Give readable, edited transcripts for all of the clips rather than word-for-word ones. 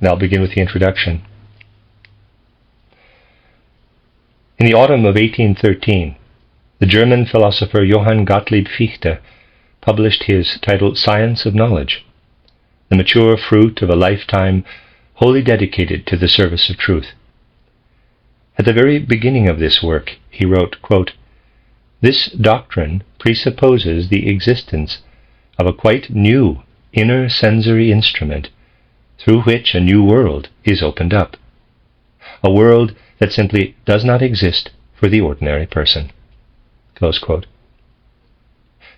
and I'll begin with the introduction. In the autumn of 1813, the German philosopher Johann Gottlieb Fichte published his titled Science of Knowledge, the mature fruit of a lifetime wholly dedicated to the service of truth. At the very beginning of this work, he wrote, quote, "This doctrine presupposes the existence of a quite new inner sensory instrument through which a new world is opened up, a world that simply does not exist for the ordinary person." Close quote.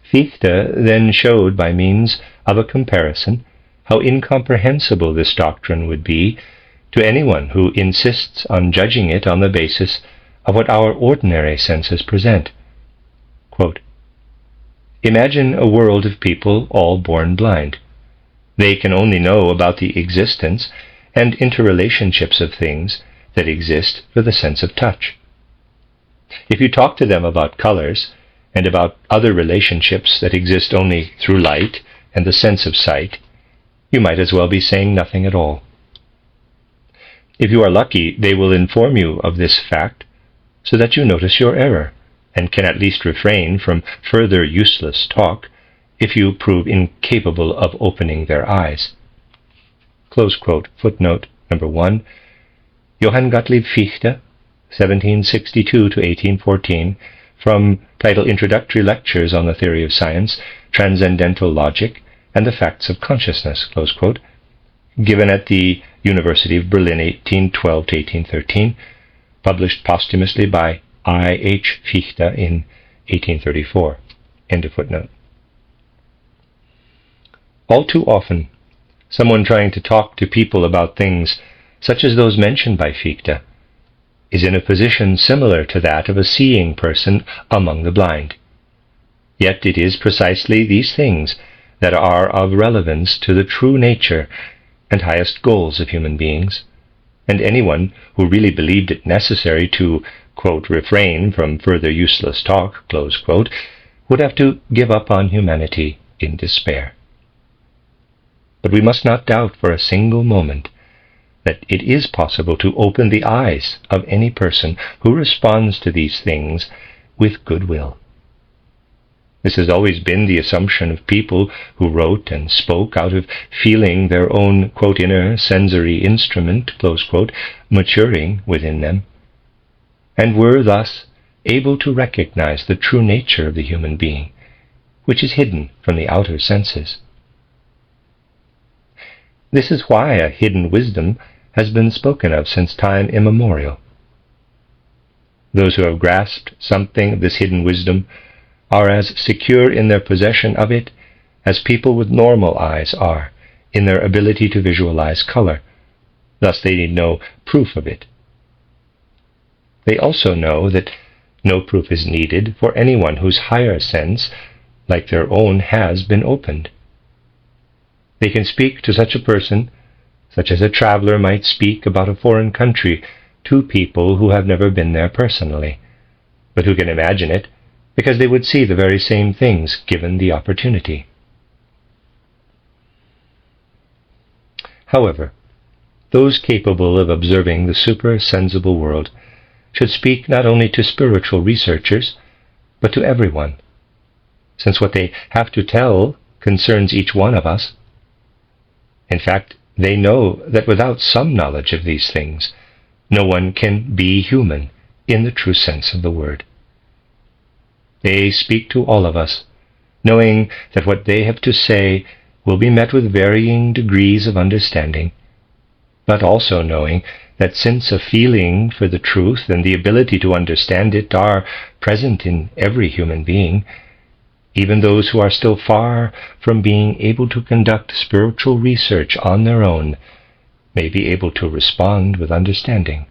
Fichte then showed by means of a comparison how incomprehensible this doctrine would be to anyone who insists on judging it on the basis of what our ordinary senses present. Quote, "Imagine a world of people all born blind. They can only know about the existence and interrelationships of things that exist for the sense of touch. If you talk to them about colors and about other relationships that exist only through light and the sense of sight, you might as well be saying nothing at all. If you are lucky, they will inform you of this fact so that you notice your error and can at least refrain from further useless talk if you prove incapable of opening their eyes." Close quote. Footnote number 1. Johann Gottlieb Fichte, 1762 to 1814, from title Introductory Lectures on the Theory of Science, Transcendental Logic, and the Facts of Consciousness, close quote, given at the University of Berlin, 1812 to 1813, published posthumously by I. H. Fichte in 1834. End of footnote. All too often, someone trying to talk to people about things such as those mentioned by Fichte is in a position similar to that of a seeing person among the blind. Yet it is precisely these things that are of relevance to the true nature and highest goals of human beings, and anyone who really believed it necessary to, quote, refrain from further useless talk, close quote, would have to give up on humanity in despair. But we must not doubt for a single moment that it is possible to open the eyes of any person who responds to these things with goodwill. This has always been the assumption of people who wrote and spoke out of feeling their own, quote, inner sensory instrument, close quote, maturing within them, and were thus able to recognize the true nature of the human being, which is hidden from the outer senses. This is why a hidden wisdom has been spoken of since time immemorial. Those who have grasped something of this hidden wisdom are as secure in their possession of it as people with normal eyes are in their ability to visualize color. Thus they need no proof of it. They also know that no proof is needed for anyone whose higher sense, like their own, has been opened. They can speak to such a person, such as a traveler might speak about a foreign country to people who have never been there personally, but who can imagine it because they would see the very same things given the opportunity. However, those capable of observing the super-sensible world should speak not only to spiritual researchers, but to everyone, since what they have to tell concerns each one of us. In fact, they know that without some knowledge of these things, no one can be human in the true sense of the word. They speak to all of us, knowing that what they have to say will be met with varying degrees of understanding, but also knowing that since a feeling for the truth and the ability to understand it are present in every human being, even those who are still far from being able to conduct spiritual research on their own may be able to respond with understanding.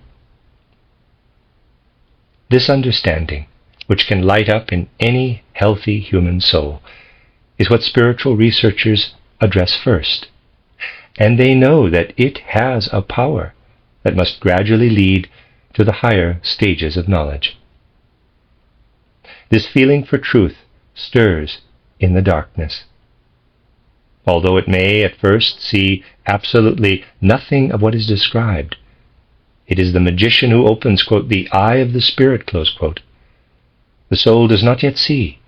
This understanding, which can light up in any healthy human soul, is what spiritual researchers address first, and they know that it has a power that must gradually lead to the higher stages of knowledge. This feeling for truth stirs in the darkness. although it may at first see absolutely nothing of what is described. It is the magician who opens, quote, the eye of the spirit, close quote. The soul does not yet see,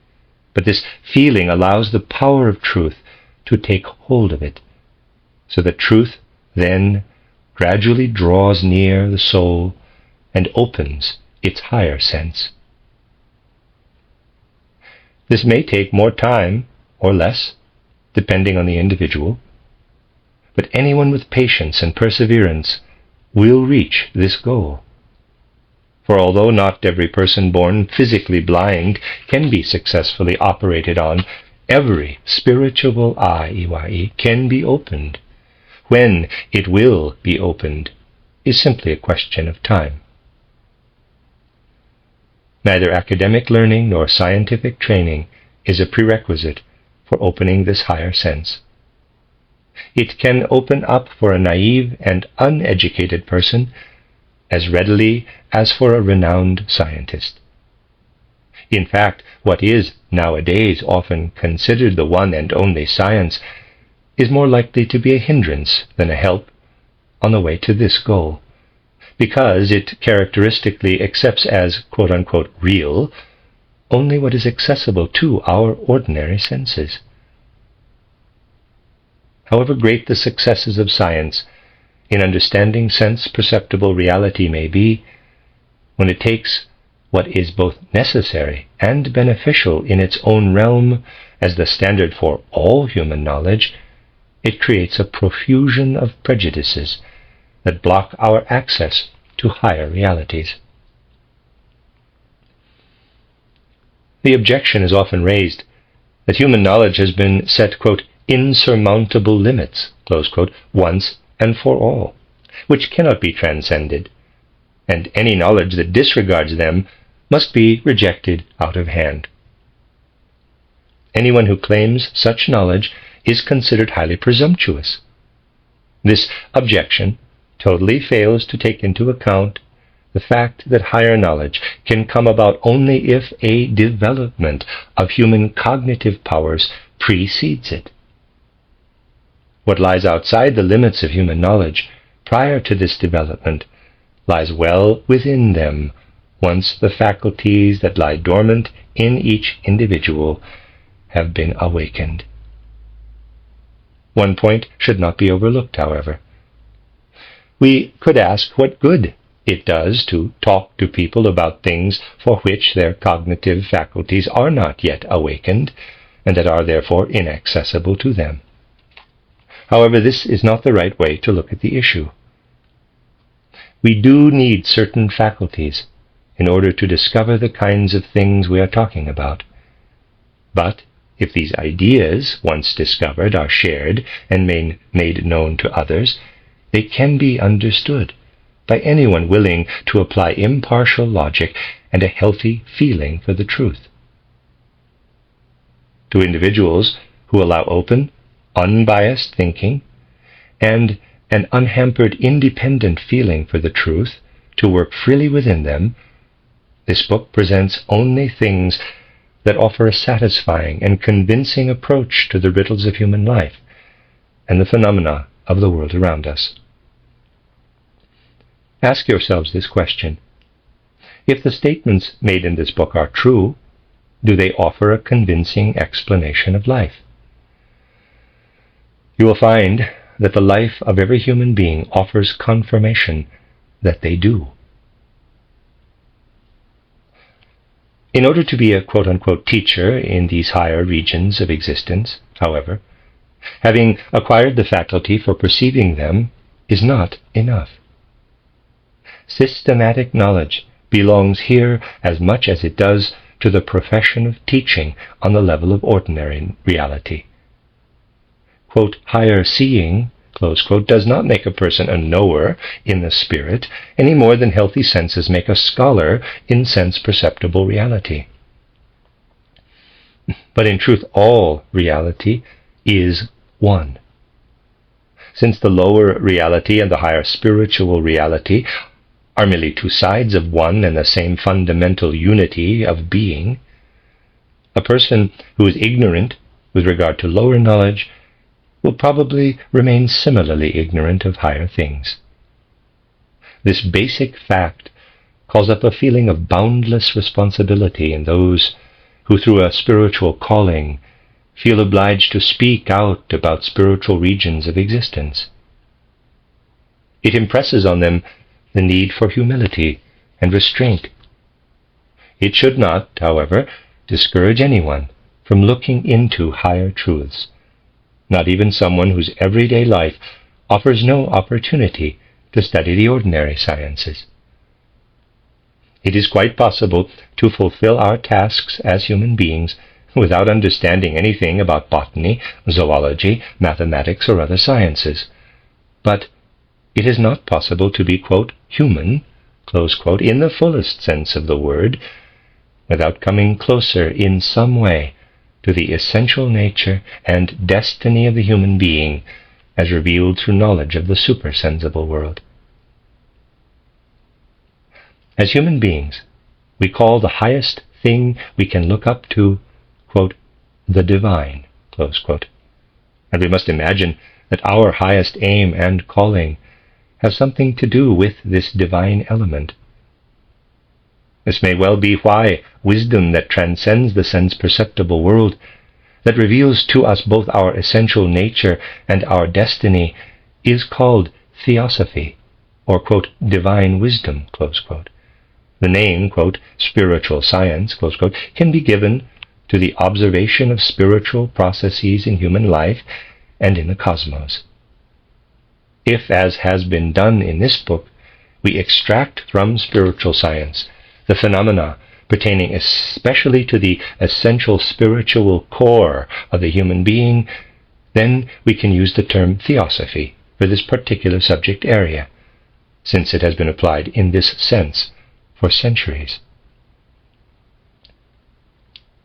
but this feeling allows the power of truth to take hold of it, so that truth then gradually draws near the soul and opens its higher sense. This may take more time or less, depending on the individual, but anyone with patience and perseverance will reach this goal. For although not every person born physically blind can be successfully operated on, every spiritual eye, EYE, can be opened. When it will be opened is simply a question of time. Neither academic learning nor scientific training is a prerequisite for opening this higher sense. It can open up for a naive and uneducated person as readily as for a renowned scientist. In fact, what is nowadays often considered the one and only science is more likely to be a hindrance than a help on the way to this goal, because it characteristically accepts as quote-unquote real only what is accessible to our ordinary senses. However great the successes of science in understanding sense-perceptible reality may be, when it takes what is both necessary and beneficial in its own realm as the standard for all human knowledge, it creates a profusion of prejudices that block our access to higher realities. The objection is often raised that human knowledge has been set, quote, insurmountable limits, close quote, once and for all, which cannot be transcended, and any knowledge that disregards them must be rejected out of hand. Anyone who claims such knowledge is considered highly presumptuous. This objection totally fails to take into account the fact that higher knowledge can come about only if a development of human cognitive powers precedes it. What lies outside the limits of human knowledge prior to this development lies well within them once the faculties that lie dormant in each individual have been awakened. One point should not be overlooked, however. We could ask what good it does to talk to people about things for which their cognitive faculties are not yet awakened, and that are therefore inaccessible to them. However, this is not the right way to look at the issue. We do need certain faculties in order to discover the kinds of things we are talking about. But if these ideas, once discovered, are shared and made known to others, they can be understood by anyone willing to apply impartial logic and a healthy feeling for the truth. To individuals who allow open, unbiased thinking and an unhampered independent feeling for the truth to work freely within them, this book presents only things that offer a satisfying and convincing approach to the riddles of human life and the phenomena of the world around us. Ask yourselves this question. If the statements made in this book are true, do they offer a convincing explanation of life? You will find that the life of every human being offers confirmation that they do. In order to be a quote-unquote teacher in these higher regions of existence, however, having acquired the faculty for perceiving them is not enough. Systematic knowledge belongs here as much as it does to the profession of teaching on the level of ordinary reality. Quote, higher seeing, close quote, does not make a person a knower in the spirit any more than healthy senses make a scholar in sense-perceptible reality. But in truth, all reality is one. Since the lower reality and the higher spiritual reality are merely two sides of one and the same fundamental unity of being, a person who is ignorant with regard to lower knowledge will probably remain similarly ignorant of higher things. This basic fact calls up a feeling of boundless responsibility in those who, through a spiritual calling, feel obliged to speak out about spiritual regions of existence. It impresses on them the need for humility and restraint. It should not, however, discourage anyone from looking into higher truths, not even someone whose everyday life offers no opportunity to study the ordinary sciences. It is quite possible to fulfill our tasks as human beings without understanding anything about botany, zoology, mathematics, or other sciences. But it is not possible to be, quote, human, close quote, in the fullest sense of the word, without coming closer in some way to the essential nature and destiny of the human being as revealed through knowledge of the supersensible world. As human beings, we call the highest thing we can look up to, quote, the divine, close quote. And we must imagine that our highest aim and calling have something to do with this divine element. This may well be why wisdom that transcends the sense-perceptible world, that reveals to us both our essential nature and our destiny, is called Theosophy, or, quote, divine wisdom, close quote. The name, quote, spiritual science, close quote, can be given to the observation of spiritual processes in human life and in the cosmos. If, as has been done in this book, we extract from spiritual science the phenomena pertaining especially to the essential spiritual core of the human being, then we can use the term Theosophy for this particular subject area, since it has been applied in this sense for centuries.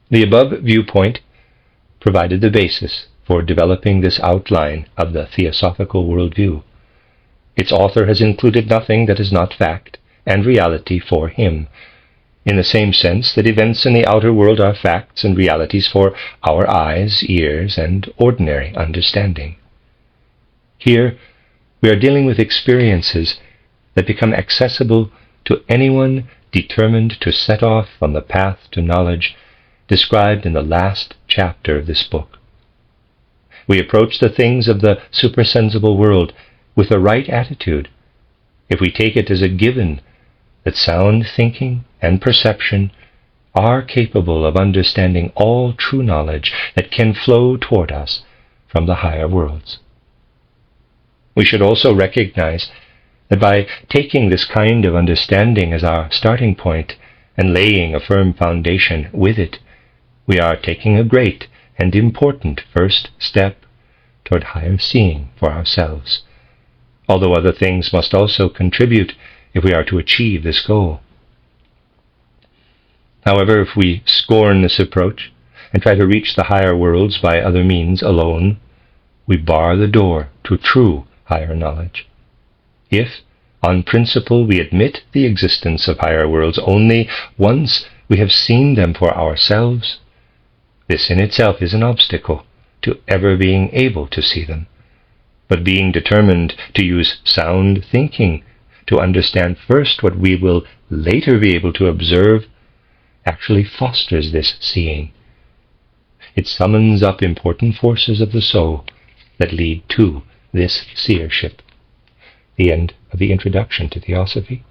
The above viewpoint provided the basis for developing this outline of the theosophical worldview. Its author has included nothing that is not fact and reality for him, in the same sense that events in the outer world are facts and realities for our eyes, ears, and ordinary understanding. Here, we are dealing with experiences that become accessible to anyone determined to set off on the path to knowledge described in the last chapter of this book. We approach the things of the supersensible world with the right attitude if we take it as a given that sound thinking and perception are capable of understanding all true knowledge that can flow toward us from the higher worlds. We should also recognize that by taking this kind of understanding as our starting point and laying a firm foundation with it, we are taking a great and important first step toward higher seeing for ourselves, although other things must also contribute if we are to achieve this goal. However, if we scorn this approach and try to reach the higher worlds by other means alone, we bar the door to true higher knowledge. If, on principle, we admit the existence of higher worlds only once we have seen them for ourselves, this in itself is an obstacle to ever being able to see them. But being determined to use sound thinking to understand first what we will later be able to observe actually fosters this seeing. It summons up important forces of the soul that lead to this seership. The end of the introduction to Theosophy.